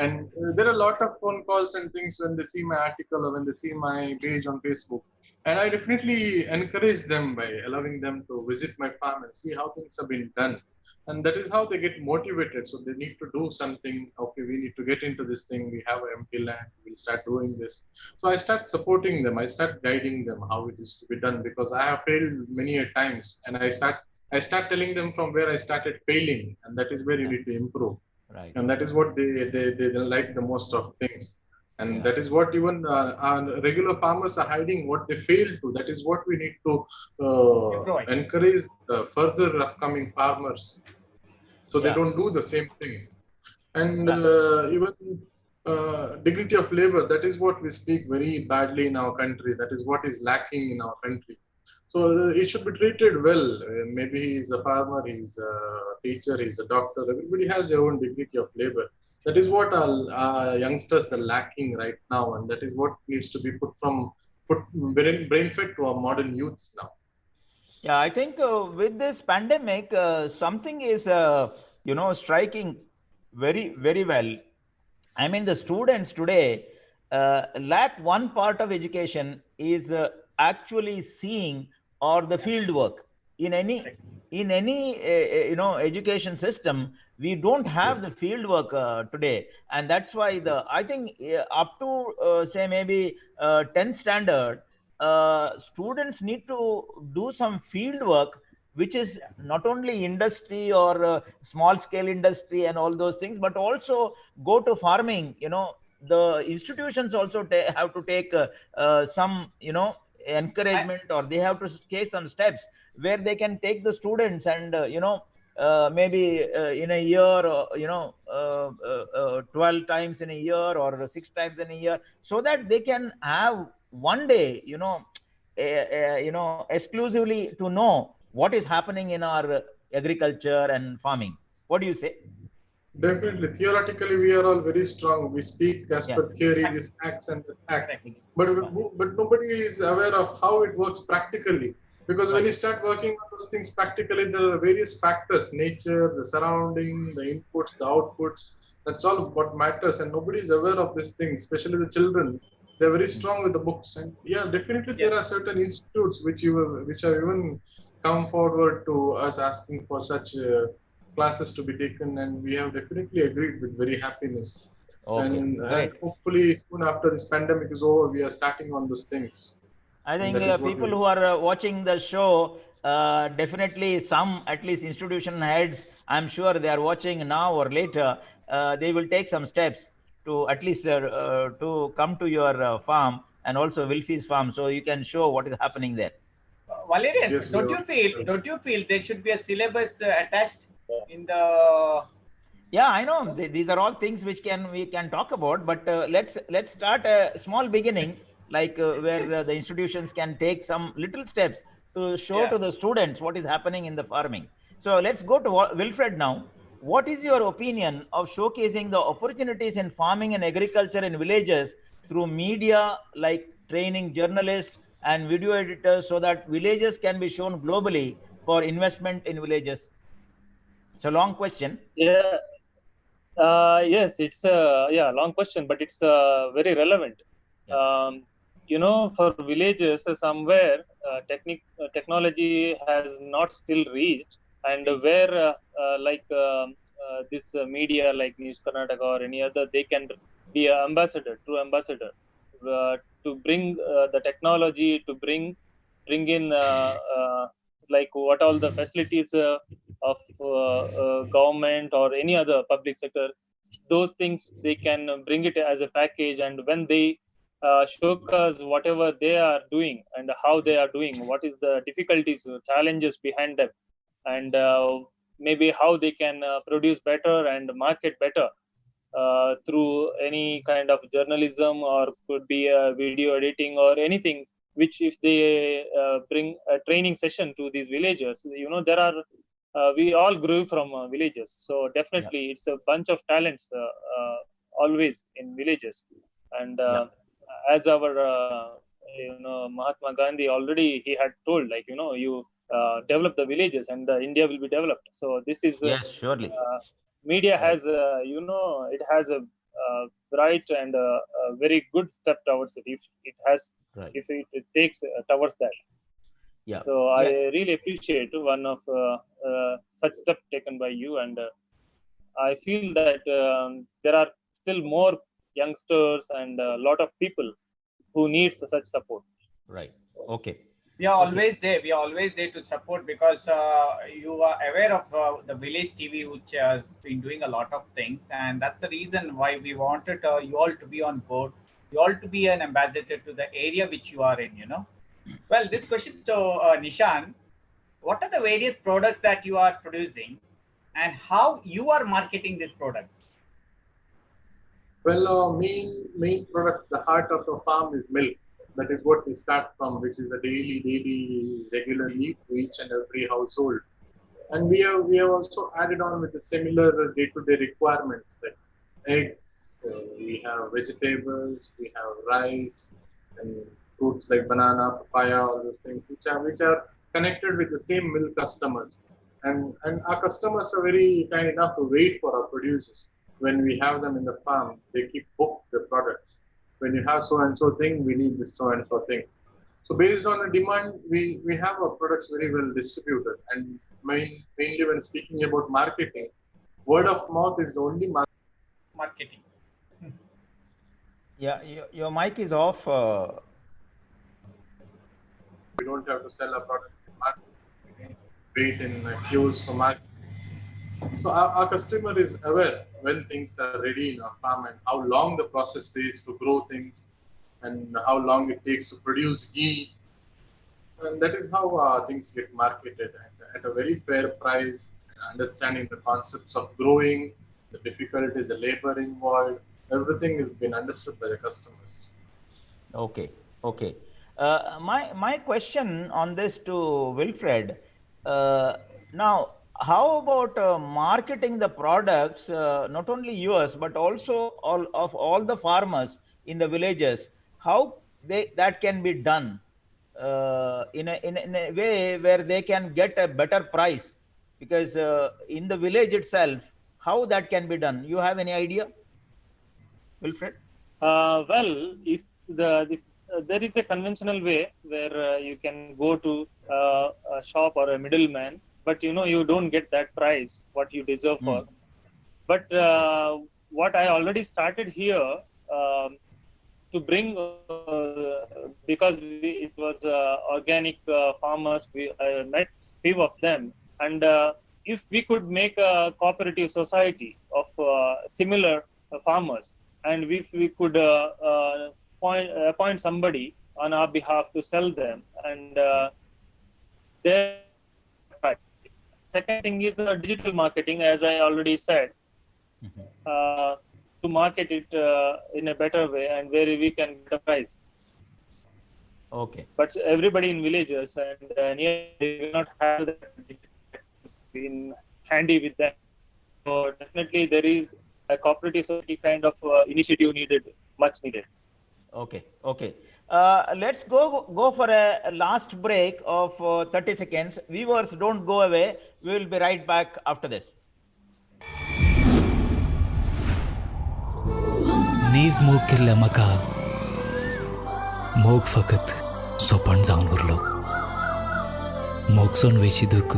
And there are a lot of phone calls and things when they see my article or when they see my page on Facebook. And I definitely encourage them by allowing them to visit my farm and see how things have been done. And that is how they get motivated. So they need to do something. Okay, we need to get into this thing. We have an empty land. We'll start doing this. So I start supporting them. I start guiding them how it is to be done, because I have failed many a times, and I start telling them from where I started failing, and that is where you need to improve. Right. And that is what they like the most of things. And Yeah. that is what even our regular farmers are hiding, what they fail to. That is what we need to Improvise. encourage the further upcoming farmers, so they Yeah. don't do the same thing. And Right. even dignity of labor, that is what we speak very badly in our country. That is what is lacking in our country. So it should be treated well. Maybe he's a farmer, he's a teacher, he's a doctor. Everybody has their own dignity of labor. That is what our youngsters are lacking right now, and that is what needs to be put brain fed to our modern youths now. Yeah, I think with this pandemic, something is, striking very well. I mean, the students today lack one part of education is actually seeing or the field work in any education system. We don't have Yes. the field work today, and that's why I think up to say maybe 10th standard, students need to do some field work, which is not only industry or small scale industry and all those things, but also go to farming. The institutions also have to take some I, encouragement, or they have to take some steps where they can take the students and maybe in a year, or 12 times in a year or 6 times in a year, so that they can have one day, exclusively to know what is happening in our agriculture and farming. What do you say? Definitely. Theoretically, we are all very strong. We speak as Yeah. per theory, this acts and that acts. Correct. But nobody is aware of how it works practically. Because when Right. you start working on those things practically, there are various factors: nature, the surrounding, the inputs, the outputs. That's all what matters, and nobody is aware of this thing. Especially the children, they're very strong with the books. And yeah, definitely there are Yes. certain institutes which have even come forward to us asking for such. Classes to be taken, and we have definitely agreed with very happiness. Okay. And Great. hopefully soon after this pandemic is over, we are starting on those things, I and think that is what people we. who are watching the show, definitely some, at least institution heads, I'm sure they are watching now or later. They will take some steps to at least to come to your farm and also Wilfie's farm, so you can show what is happening there. Valerian, Yes, we are. don't you feel there should be a syllabus attached in the? Yeah, I know. These are all things which we can talk about, but let's start a small beginning, like where the institutions can take some little steps to show Yeah. to the students what is happening in the farming. So let's go to Wilfred now. What is your opinion of showcasing the opportunities in farming and agriculture in villages through media like training journalists and video editors so that villages can be shown globally for investment in villages? It's a long question. Yeah. Yes, it's a long question, but it's very relevant. Yeah. For villages, somewhere technology has not still reached, and where this media like News Karnataka or any other, they can be an ambassador, true ambassador, to bring the technology, to bring in like what all the facilities of government or any other public sector. Those things they can bring it as a package, and when they showcase whatever they are doing and how they are doing, what is the difficulties, challenges behind them, and maybe how they can produce better and market better through any kind of journalism, or could be video editing or anything, which if they bring a training session to these villagers, there are we all grew from villages, so Yeah. definitely it's a bunch of talents always in villages. And Yeah. as our Mahatma Gandhi already he had told, like, you develop the villages and India will be developed. So this is Yes, surely. media Right. has it has a bright and a very good step towards it, if it has, Right. if it takes towards that. Yeah. So I Yeah. really appreciate one of such step taken by you, and I feel that there are still more youngsters and a lot of people who needs such support. Right. Okay. We are Okay. always there. We are always there to support, because you are aware of the village TV, which has been doing a lot of things, and that's the reason why we wanted you all to be on board, you all to be an ambassador to the area which you are in. Well, this question to Nishan: what are the various products that you are producing, and how you are marketing these products? Well, main product, the heart of a farm is milk. That is what we start from, which is a daily regular need to each and every household. And we have also added on with the similar day-to-day requirements like eggs. We have vegetables. We have rice and fruits like banana, papaya, all those things, which are connected with the same milk customers. And our customers are very kind enough to wait for our producers. When we have them in the farm, they keep booked the products. When you have so and so thing, we need this so and so thing. So based on the demand, we have our products very well distributed. And mainly when speaking about marketing, word of mouth is the only market. Marketing. Yeah. Your mic is off. We don't have to sell our products in market, wait in queues for market. So our customer is aware when things are ready in our farm and how long the process is to grow things and how long it takes to produce ghee. And that is how things get marketed at a very fair price, understanding the concepts of growing, the difficulties, the labor involved. Everything has been understood by the customers. Okay. Okay. My question on this to Wilfred. Now, how about marketing the products, not only yours but also all the farmers in the villages? How that can be done in a way where they can get a better price? Because in the village itself, how that can be done? You have any idea, Wilfred? Well, if there is a conventional way where you can go to a shop or a middleman, but you don't get that price what you deserve for. But what I already started here to bring, because it was organic farmers, I met few of them, and if we could make a cooperative society of similar farmers, and if we could appoint somebody on our behalf to sell them, and there. Second thing is digital marketing, as I already said, to market it in a better way and where we can get a price. Okay. But everybody in villages and near will not have that in handy with them. So definitely there is a cooperative society kind of initiative needed, much needed. Okay. Okay. Let's go for a last break of 30 seconds. Viewers, don't go away. We will be right back after this. नीज मोग किरल्या मका मोग फकत सोपण जावन उरलो मोगसोन वेशिदूक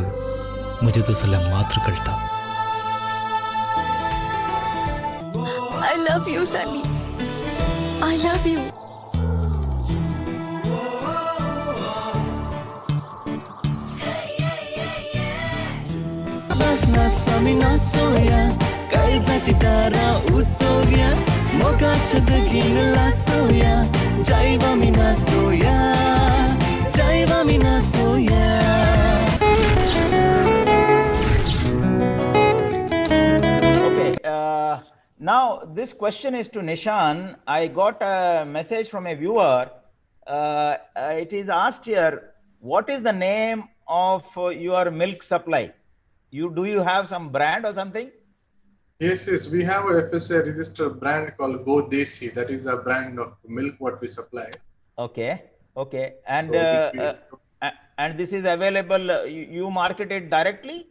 मुझे तसल्या मात्र कळटा I love you, Sunny. I love you. बसना समिना सोया काळजाची तारा उसोव्या मोगाच्या दगीन लासोया जायवा मिना सोया जायवा मिना सोया. Okay. Now this question is to Nishan. I got a message from a viewer. It is asked here, what is the name of your milk supply? Do you have some brand or something? Yes, we have a FSA registered brand called Dsouza. That is a brand of milk what we supply. Okay. Okay. And So and this is available. You market it directly?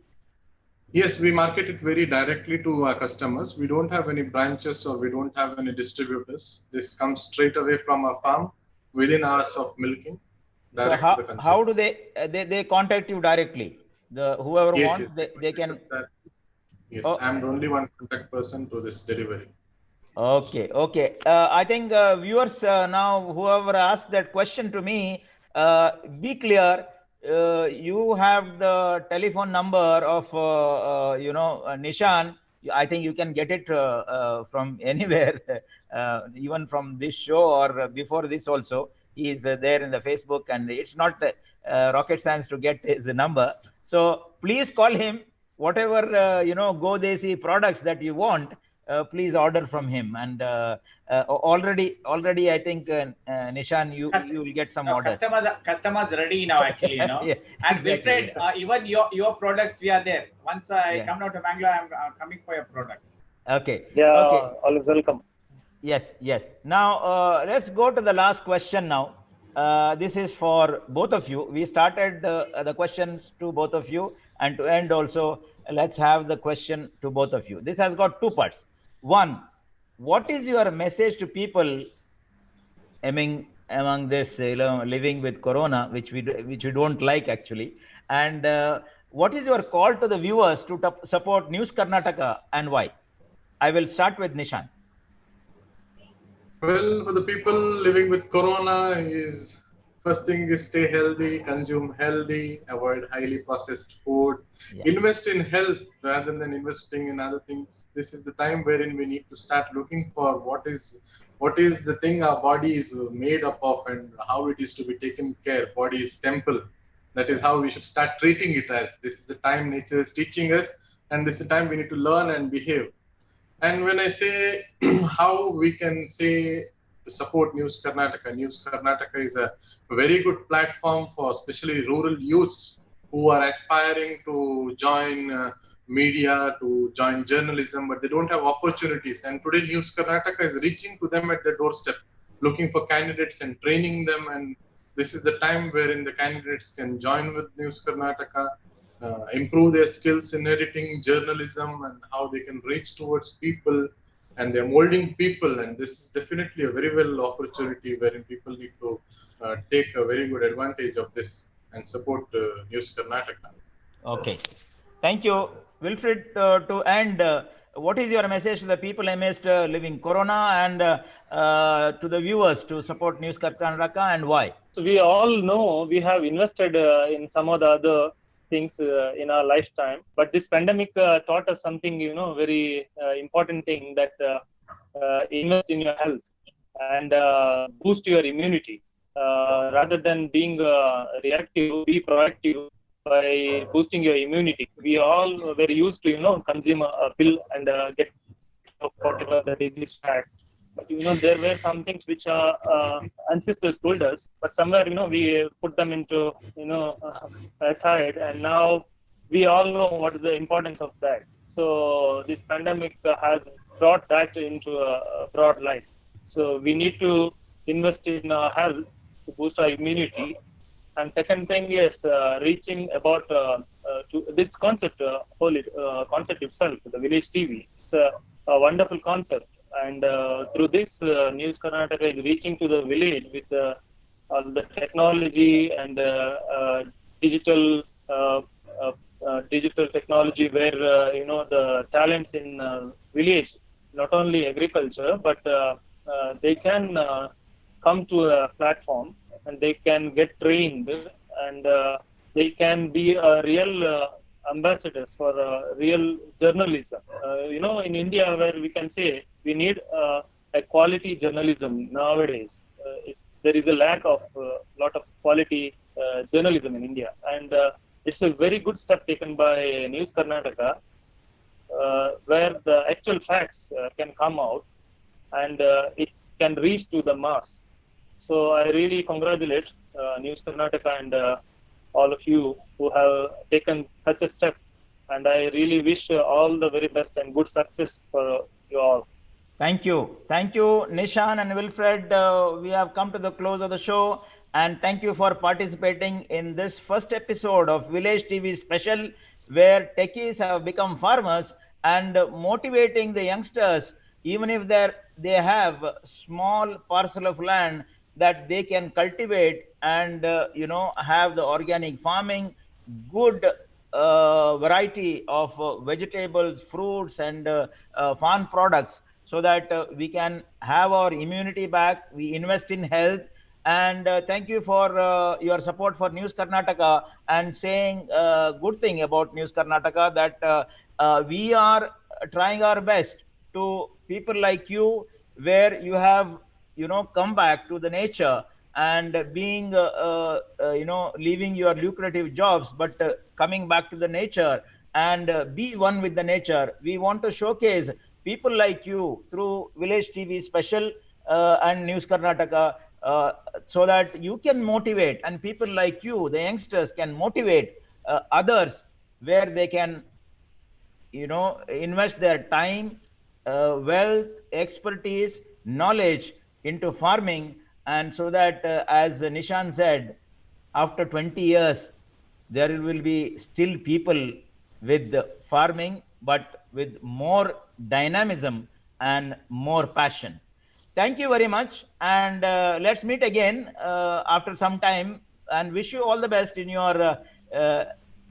Yes, we market it very directly to our customers. We don't have any branches or we don't have any distributors. This comes straight away from our farm within hours of milking. So how do they contact you directly? Whoever wants, they can. Yes, I'm the only one contact person to this delivery. Okay, okay. I think viewers now, whoever asked that question to me, be clear. You have the telephone number of Nishan. I think you can get it from anywhere, even from this show or before this also. He is there in the Facebook, and it's not rocket science to get his number. So please call him. Whatever Go Desi products that you want, please order from him. And already I think Nishan, you will get some orders. Customers ready now, actually, Yeah, and exactly. Wilfred, even your products, we are there. Once I come down to Bangalore, I'm coming for your products. Okay. Yeah, okay. always welcome. Yes, yes. Now let's go to the last question now. This is for both of you. We started the questions to both of you, and to end also, let's have the question to both of you. This has got two parts. One, what is your message to people among this living with corona, which we don't like actually, and what is your call to the viewers to support News Karnataka, and why? I will start with Nishan. Well, for the people living with corona, is first thing is stay healthy, consume healthy, avoid highly processed food, invest in health rather than investing in other things. This is the time wherein we need to start looking for what is the thing our body is made up of and how it is to be taken care. Body is temple. That is how we should start treating it as. This is the time nature is teaching us, and this is the time we need to learn and behave. And when I say how we can say to support News Karnataka is a very good platform for especially rural youths who are aspiring to join media, to join journalism, but they don't have opportunities. And today News Karnataka is reaching to them at their doorstep, looking for candidates and training them. And this is the time wherein the candidates can join with News Karnataka, improve their skills in editing, journalism, and how they can reach towards people. And they're molding people. And this is definitely a very well opportunity wherein people need to take a very good advantage of this and support News Karnataka. Okay. Thank you. Wilfred, to end, what is your message to the people amidst living Corona and to the viewers to support News Karnataka and why? So we all know we have invested in some of the other things in our lifetime, but this pandemic taught us something, very important thing, that invest in your health and boost your immunity. Rather than being reactive, be proactive by boosting your immunity. We all were used to, consume a pill and get whatever the disease had. But, there were some things which our ancestors told us, but somewhere, we put them into, aside, and now we all know what is the importance of that. So this pandemic has brought that into a broad light. So we need to invest in our health to boost our immunity. And second thing is reaching about to this concept, concept itself, the Village TV. It's a wonderful concept. And through this, News Karnataka is reaching to the village with all the technology and digital technology, where the talents in village, not only agriculture, but they can come to a platform and they can get trained, and they can be a real ambassadors for real journalism. In India, where we can say we need a quality journalism nowadays. There is a lack of lot of quality journalism in India, and it's a very good step taken by News Karnataka, where the actual facts can come out and it can reach to the mass. So I really congratulate News Karnataka and all of you who have taken such a step, and I really wish all the very best and good success for you all. Thank you. Thank you, Nishan and Wilfred. We have come to the close of the show, and thank you for participating in this first episode of Village TV Special, where techies have become farmers and motivating the youngsters, even if they have a small parcel of land, that they can cultivate and have the organic farming, good variety of vegetables, fruits, and farm products, so that we can have our immunity back. We invest in health. And thank you for your support for News Karnataka, and saying good thing about News Karnataka, that we are trying our best to people like you, where you have come back to the nature and being leaving your lucrative jobs, but coming back to the nature and be one with the nature. We want to showcase people like you through Village TV Special and News Karnataka, so that you can motivate, and people like you, the youngsters, can motivate others, where they can invest their time, wealth, expertise, knowledge into farming. And so that as Nishan said, after 20 years there will be still people with farming, but with more dynamism and more passion. Thank you very much, and let's meet again after some time, and wish you all the best in your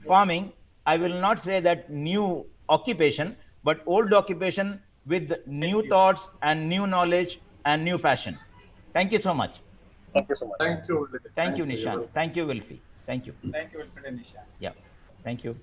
farming. I will not say that new occupation, but old occupation with new thoughts and new knowledge and new passion. Thank you so much. Thank you so much. Thank you. Thank you, Nishan. Thank you, Wilfie. Thank you. Thank you, Wilfred and Nishan. Yeah. Thank you.